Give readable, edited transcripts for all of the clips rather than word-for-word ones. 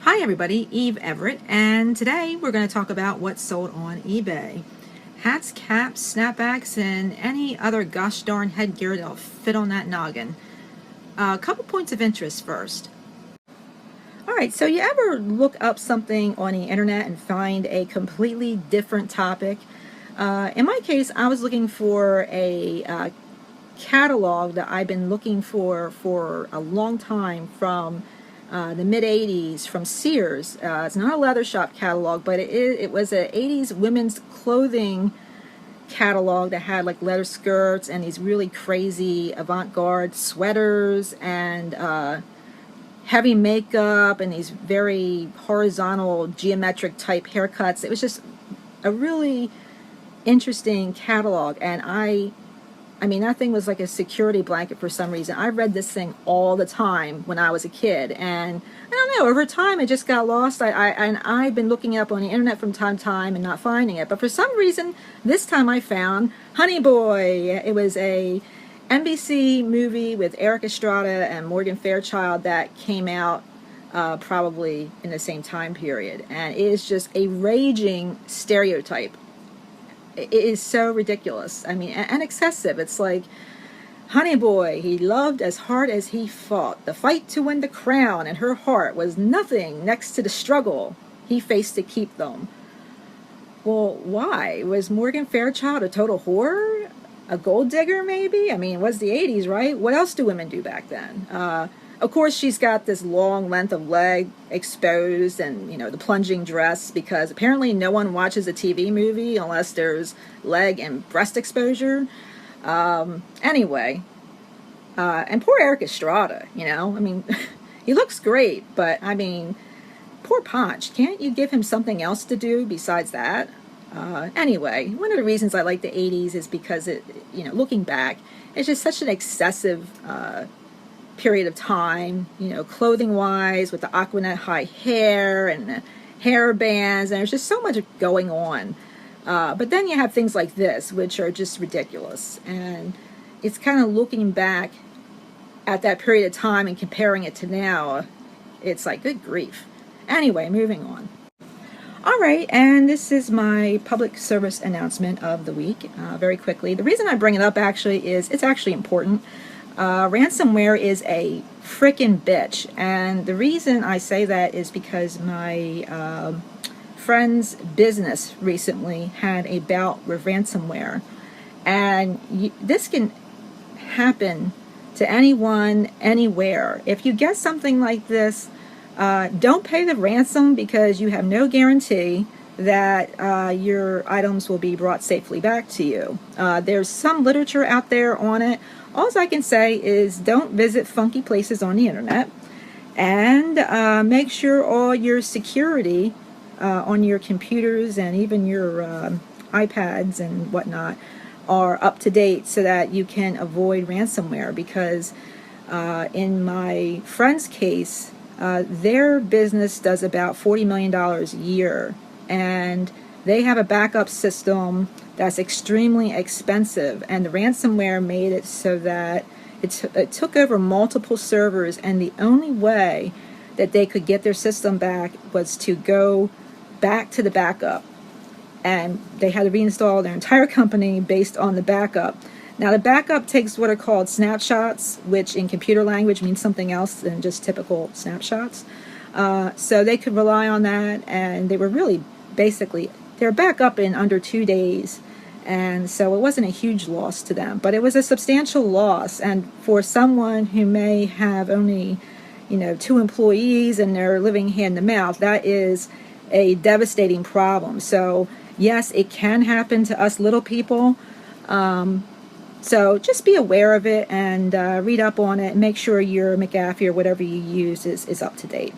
Hi everybody, Eve Everett, and today we're going to talk about what's sold on eBay. Hats, caps, snapbacks, and any other gosh darn headgear that'll fit on that noggin. A couple points of interest first. Alright, so you ever look up something on the internet and find a completely different topic? In my case, I was looking for a catalog that I've been looking for a long time from the mid-'80s from Sears. It's not a leather shop catalog, but it was an '80s women's clothing catalog that had like leather skirts and these really crazy avant-garde sweaters and heavy makeup and these very horizontal geometric type haircuts. It was just a really interesting catalog, and I mean, that thing was like a security blanket for some reason. I read this thing all the time when I was a kid, and I don't know, over time it just got lost. I've been looking it up on the internet from time to time and not finding it. But for some reason, this time I found Honey Boy. It was a NBC movie with Eric Estrada and Morgan Fairchild that came out probably in the same time period. And it is just a raging stereotype. It is so ridiculous. I mean, and excessive. It's like, Honey Boy, he loved as hard as he fought. The fight to win the crown and her heart was nothing next to the struggle he faced to keep them. Well, why? Was Morgan Fairchild a total whore? A gold digger, maybe? I mean, it was the '80s, right? What else do women do back then? Of course, she's got this long length of leg exposed and, you know, the plunging dress, because apparently no one watches a TV movie unless there's leg and breast exposure. Anyway, and poor Eric Estrada, you know, I mean, he looks great, but I mean, poor Ponch, can't you give him something else to do besides that? Anyway, one of the reasons I like the '80s is because it, you know, looking back, it's just such an excessive, period of time, you know, clothing wise, with the Aquanet high hair and the hair bands, and there's just so much going on. But then you have things like this, which are just ridiculous, and it's kind of looking back at that period of time and comparing it to now. It's like, good grief. Anyway, moving on. All right, and this is my public service announcement of the week. Very quickly, the reason I bring it up actually is it's actually important. Ransomware is a frickin' bitch, and the reason I say that is because my friend's business recently had a bout with ransomware, and this can happen to anyone, anywhere. If you get something like this, don't pay the ransom, because you have no guarantee that your items will be brought safely back to you. There's some literature out there on it. All I can say is don't visit funky places on the internet, and make sure all your security on your computers and even your iPads and whatnot are up to date, so that you can avoid ransomware. Because in my friend's case, their business does about $40 million a year, and they have a backup system that's extremely expensive, and the ransomware made it so that it took over multiple servers, and the only way that they could get their system back was to go back to the backup, and they had to reinstall their entire company based on the backup. Now, the backup takes what are called snapshots, which in computer language means something else than just typical snapshots. So they could rely on that, and they were really basically, they're back up in under 2 days, and so it wasn't a huge loss to them, but it was a substantial loss. And for someone who may have only, you know, 2 employees and they're living hand to mouth, that is a devastating problem. So yes, it can happen to us little people. So just be aware of it, and read up on it, and make sure your McAfee or whatever you use is up to date.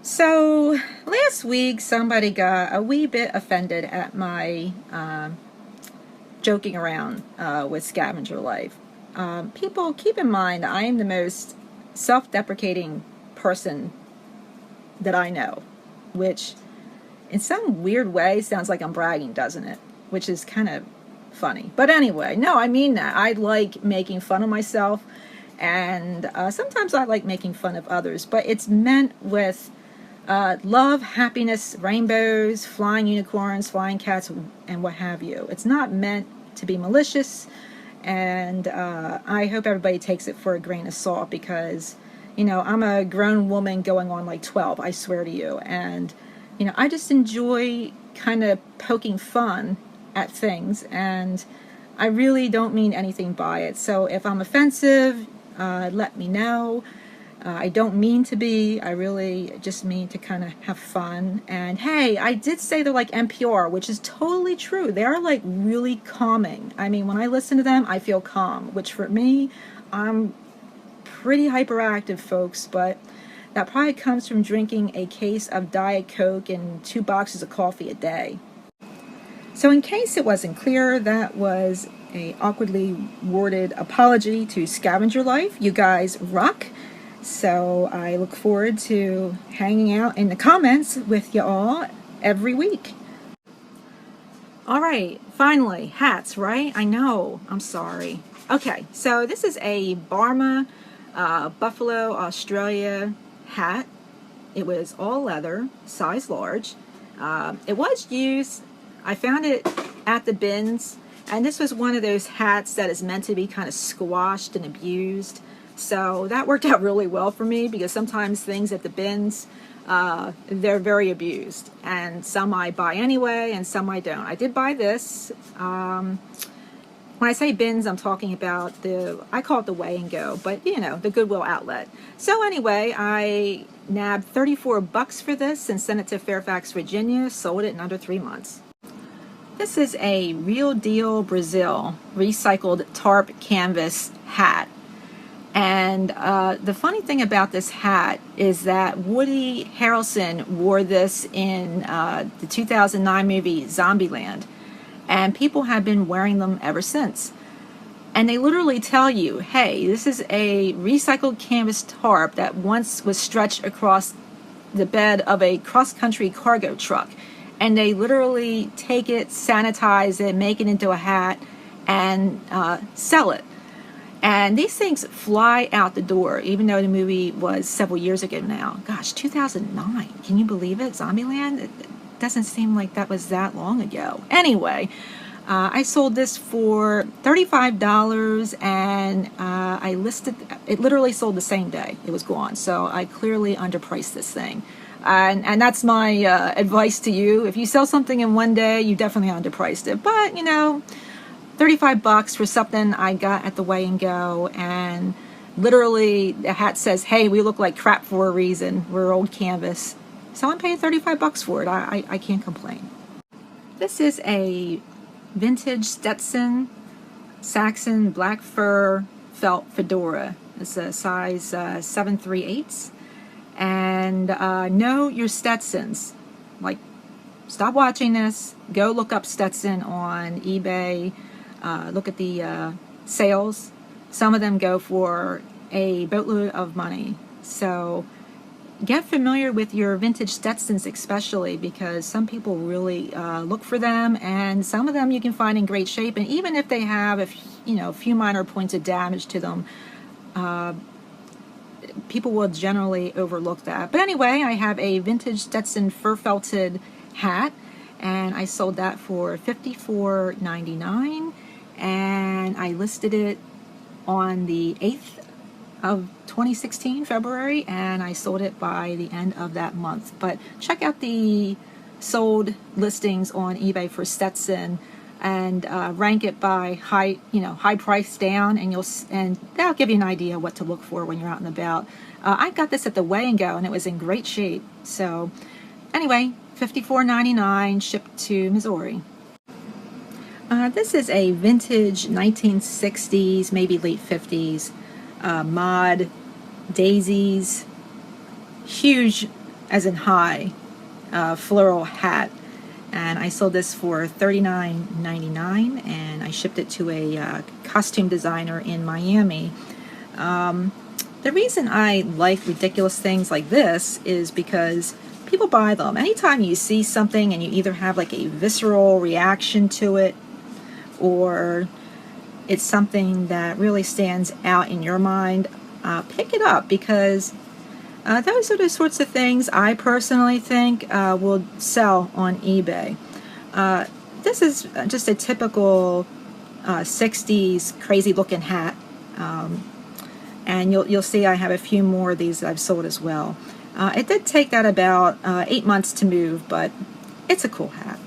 So last week somebody got a wee bit offended at my joking around with scavenger life. People, keep in mind, I am the most self-deprecating person that I know, which in some weird way sounds like I'm bragging, doesn't it? Which is kind of funny. But anyway, no, I mean that. I like making fun of myself, And sometimes I like making fun of others, but it's meant with love, happiness, rainbows, flying unicorns, flying cats, and what have you. It's not meant to be malicious, and I hope everybody takes it for a grain of salt, because, you know, I'm a grown woman going on like 12, I swear to you, and, you know, I just enjoy kind of poking fun at things, and I really don't mean anything by it. So if I'm offensive, let me know. I don't mean to be. I really just mean to kind of have fun. And hey, I did say they're like NPR, which is totally true. They are like really calming. I mean, when I listen to them, I feel calm, which for me, I'm pretty hyperactive, folks, but that probably comes from drinking a case of Diet Coke and 2 boxes of coffee a day. So in case it wasn't clear, that was a awkwardly worded apology to Scavenger Life. You guys rock. So I look forward to hanging out in the comments with you all every week. All right, finally, hats, right? I know, I'm sorry. Okay, so this is a Varma Buffalo, Australia hat. It was all leather, size large. It was used, I found it at the bins, and this was one of those hats that is meant to be kind of squashed and abused. So that worked out really well for me, because sometimes things at the bins, they're very abused. And some I buy anyway, and some I don't. I did buy this. When I say bins, I'm talking about I call it the weigh and go, but you know, the Goodwill outlet. So anyway, I nabbed 34 bucks for this and sent it to Fairfax, Virginia, sold it in under 3 months. This is a real deal Brazil recycled tarp canvas hat. And the funny thing about this hat is that Woody Harrelson wore this in the 2009 movie Zombieland, and people have been wearing them ever since. And they literally tell you, hey, this is a recycled canvas tarp that once was stretched across the bed of a cross-country cargo truck. And they literally take it, sanitize it, make it into a hat, and sell it. And these things fly out the door, even though the movie was several years ago now. Gosh, 2009. Can you believe it? Zombieland? It doesn't seem like that was that long ago. Anyway, I sold this for $35, and I listed it. Literally sold the same day it was gone. So I clearly underpriced this thing. And that's my advice to you. If you sell something in one day, you definitely underpriced it. But, you know, 35 bucks for something I got at the weigh and go, and literally the hat says, hey, we look like crap for a reason. We're old canvas. So I'm paying 35 bucks for it. I can't complain. This is a vintage Stetson Saxon black fur felt fedora. It's a size 7 3/8. And know your Stetsons. Like, stop watching this. Go look up Stetson on eBay. Look at the sales. Some of them go for a boatload of money. So get familiar with your vintage Stetsons, especially, because some people really look for them, and some of them you can find in great shape. And even if they have a few minor points of damage to them, people will generally overlook that. But anyway, I have a vintage Stetson fur felted hat, and I sold that for $54.99, and I listed it on the 8th of 2016, February, and I sold it by the end of that month. But check out the sold listings on eBay for Stetson, and rank it by high price down, and that'll give you an idea what to look for when you're out and about. I got this at the weigh and go, and it was in great shape. So anyway, $54.99, shipped to Missouri. This is a vintage 1960s, maybe late 50s mod daisies, huge as in high, floral hat. And I sold this for $39.99, and I shipped it to a costume designer in Miami. The reason I like ridiculous things like this is because people buy them. Anytime you see something and you either have like a visceral reaction to it, or it's something that really stands out in your mind, pick it up, because those are the sorts of things I personally think will sell on eBay. This is just a typical 60s crazy looking hat, and you'll see I have a few more of these I've sold as well. It did take that about 8 months to move, but it's a cool hat.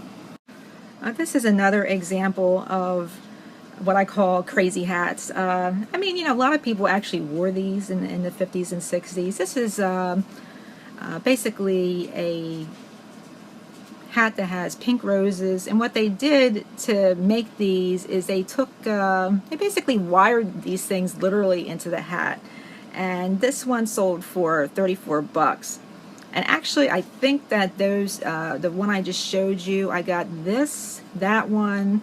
This is another example of what I call crazy hats. I mean, you know, a lot of people actually wore these in the 50s and 60s. This is basically a hat that has pink roses, and what they did to make these is they basically wired these things literally into the hat, and this one sold for 34 bucks. And actually, I think that those the one I just showed you, I got this, that one,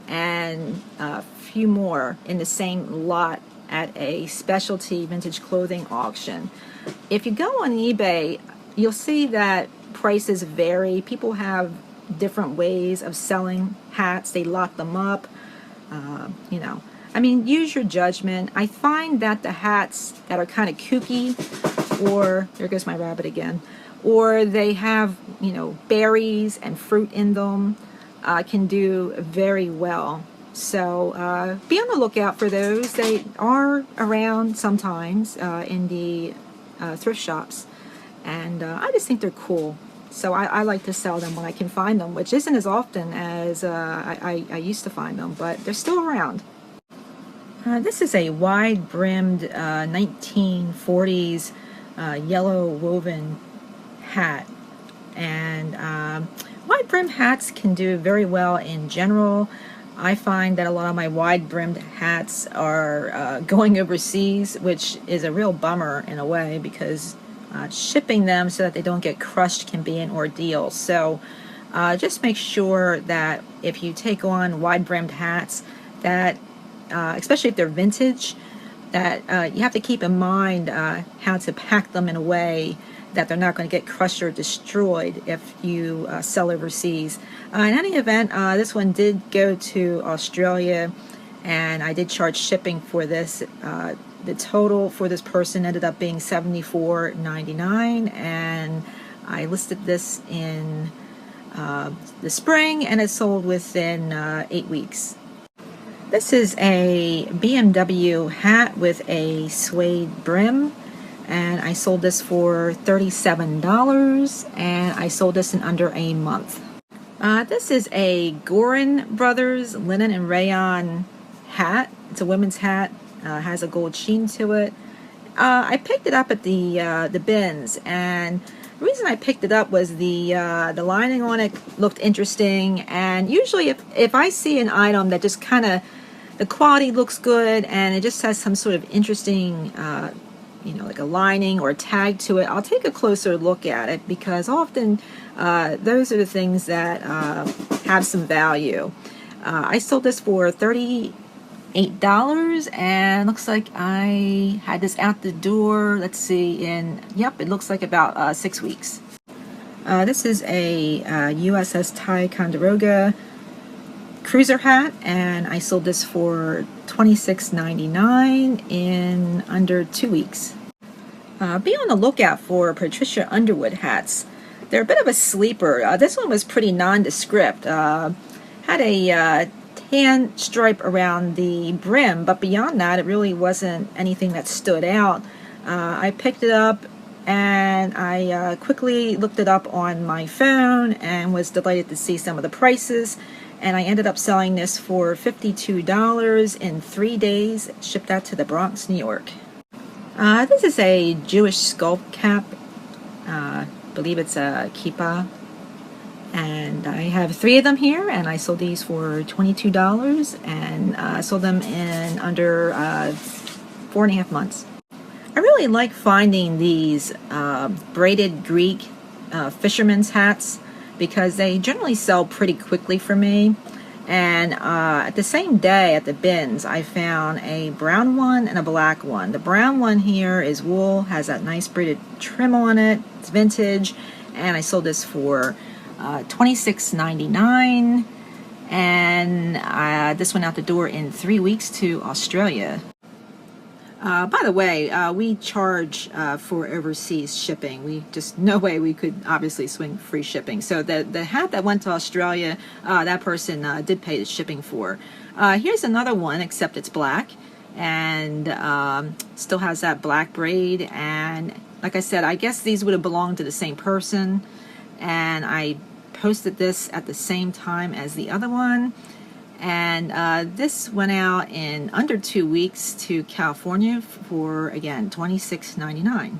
and a few more in the same lot at a specialty vintage clothing auction. If you go on eBay, you'll see that prices vary. People have different ways of selling hats. They lock them up. You know, I mean, use your judgment. I find that the hats that are kind of kooky, or there goes my rabbit again, or they have, you know, berries and fruit in them, can do very well. So be on the lookout for those. They are around sometimes in the thrift shops, and I just think they're cool. So I like to sell them when I can find them, which isn't as often as I used to find them, but they're still around. This is a wide-brimmed 1940s yellow woven hat, and wide-brimmed hats can do very well in general. I find that a lot of my wide-brimmed hats are going overseas, which is a real bummer in a way, because shipping them so that they don't get crushed can be an ordeal. So just make sure that if you take on wide-brimmed hats, that especially if they're vintage, that you have to keep in mind how to pack them in a way that they're not going to get crushed or destroyed if you sell overseas. In any event, this one did go to Australia, and I did charge shipping for this. The total for this person ended up being $74.99, and I listed this in the spring, and it sold within 8 weeks. This is a BMW hat with a suede brim, and I sold this for $37, and I sold this in under a month. This is a Goren Brothers linen and rayon hat. It's a women's hat. Has a gold sheen to it. I picked it up at the bins, and the reason I picked it up was the lining on it looked interesting. And usually, if I see an item that just kind of the quality looks good and it just has some sort of interesting, you know, like a lining or a tag to it, I'll take a closer look at it, because often those are the things that have some value. I sold this for $38, and looks like I had this out the door, let's see, in, yep, it looks like about 6 weeks. This is a USS Ticonderoga Cruiser Hat, and I sold this for $26.99 in under 2 weeks. Be on the lookout for Patricia Underwood hats. They're a bit of a sleeper. This one was pretty nondescript. Had a tan stripe around the brim, but beyond that it really wasn't anything that stood out. I picked it up, and I quickly looked it up on my phone and was delighted to see some of the prices, and I ended up selling this for $52 in 3 days, shipped out to the Bronx, New York. This is a Jewish skull cap. I believe it's a kippah. And I have 3 of them here, and I sold these for $22, and I sold them in under 4.5 months. I really like finding these braided Greek fisherman's hats, because they generally sell pretty quickly for me. And at the same day at the bins, I found a brown one and a black one. The brown one here is wool, has that nice braided trim on it, it's vintage, and I sold this for $26.99, and this went out the door in 3 weeks to Australia. By the way, we charge for overseas shipping. We just, no way we could obviously swing free shipping. So the hat that went to Australia, that person did pay the shipping for. Here's another one, except it's black, and still has that black braid. And like I said, I guess these would have belonged to the same person. And I posted this at the same time as the other one. And this went out in under 2 weeks to California for, again, $26.99.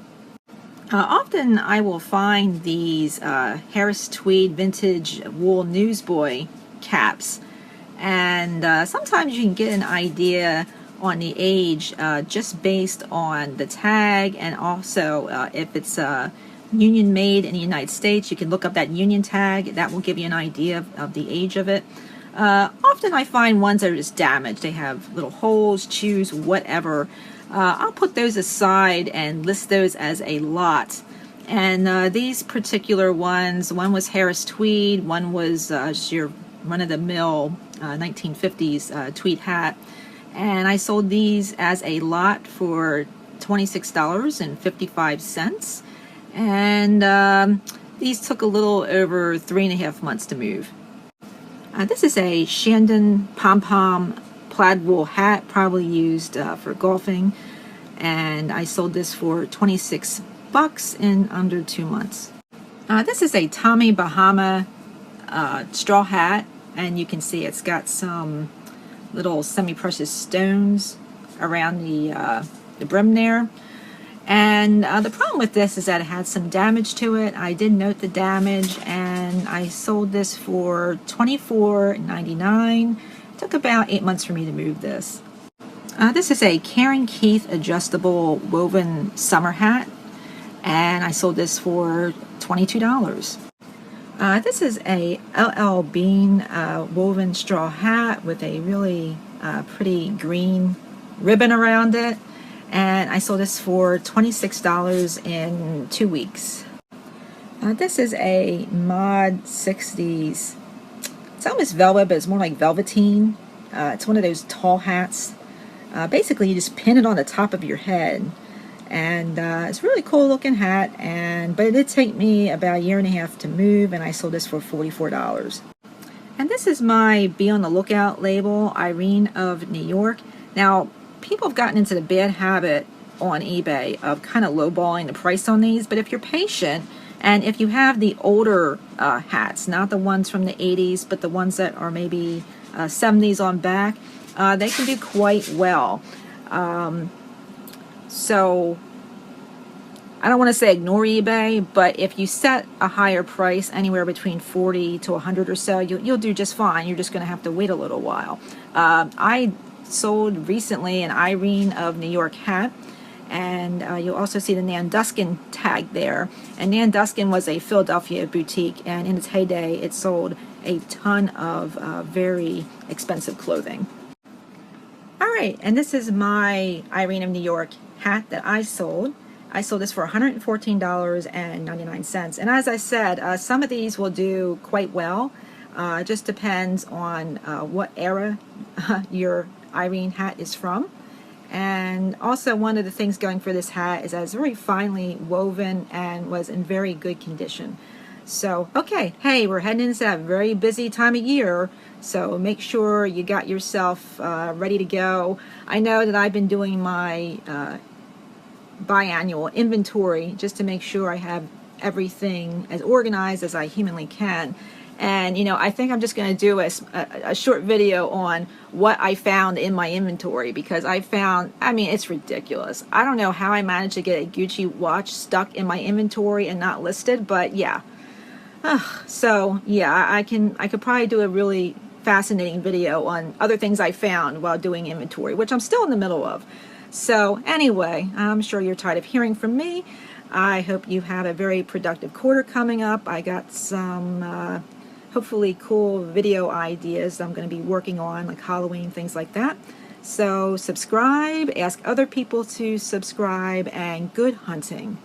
Often I will find these Harris Tweed vintage wool Newsboy caps, and sometimes you can get an idea on the age just based on the tag, and also if it's union made in the United States, you can look up that union tag. That will give you an idea of the age of it. Often I find ones that are just damaged. They have little holes, chews, whatever. I'll put those aside and list those as a lot. And these particular ones, one was Harris Tweed, one was your run-of-the-mill 1950s Tweed hat. And I sold these as a lot for $26.55. And these took a little over 3.5 months to move. This is a Charlton Pom Pom plaid wool hat, probably used for golfing, and I sold this for 26 bucks in under 2 months. This is a Tommy Bahama straw hat, and you can see it's got some little semi-precious stones around the brim there. And the problem with this is that it had some damage to it. I did note the damage, and I sold this for $24.99. It took about 8 months for me to move this. This is a Karen Keith adjustable woven summer hat, and I sold this for $22. This is a LL Bean woven straw hat with a really pretty green ribbon around it. And I sold this for $26 in 2 weeks. This is a mod 60s. It's almost velvet, but it's more like velveteen. It's one of those tall hats. Basically, you just pin it on the top of your head. And it's a really cool looking hat. But it did take me about 1.5 years to move, and I sold this for $44. And this is my Be on the Lookout label, Irene of New York. Now, people have gotten into the bad habit on eBay of kind of lowballing the price on these, but if you're patient and if you have the older hats, not the ones from the 80s, but the ones that are maybe 70s on back, they can do quite well. So I don't want to say ignore eBay, but if you set a higher price, anywhere between 40 to 100 or so, you'll do just fine. You're just going to have to wait a little while. I sold recently an Irene of New York hat, and you'll also see the Nanduskin tag there. And Nanduskin was a Philadelphia boutique, and in its heyday it sold a ton of very expensive clothing. Alright, and this is my Irene of New York hat that I sold. I sold this for $114.99, and as I said, some of these will do quite well. It just depends on what era your Irene hat is from. And also, one of the things going for this hat is that it's very finely woven and was in very good condition. So, okay, hey, we're heading into that very busy time of year, so make sure you got yourself ready to go. I know that I've been doing my biannual inventory just to make sure I have everything as organized as I humanly can. And, you know, I think I'm just going to do a short video on what I found in my inventory, because I found, I mean, it's ridiculous. I don't know how I managed to get a Gucci watch stuck in my inventory and not listed, but yeah. So, yeah, I could probably do a really fascinating video on other things I found while doing inventory, which I'm still in the middle of. So, anyway, I'm sure you're tired of hearing from me. I hope you have a very productive quarter coming up. I got some hopefully cool video ideas I'm going to be working on, like Halloween, things like that. So subscribe, ask other people to subscribe, and good hunting.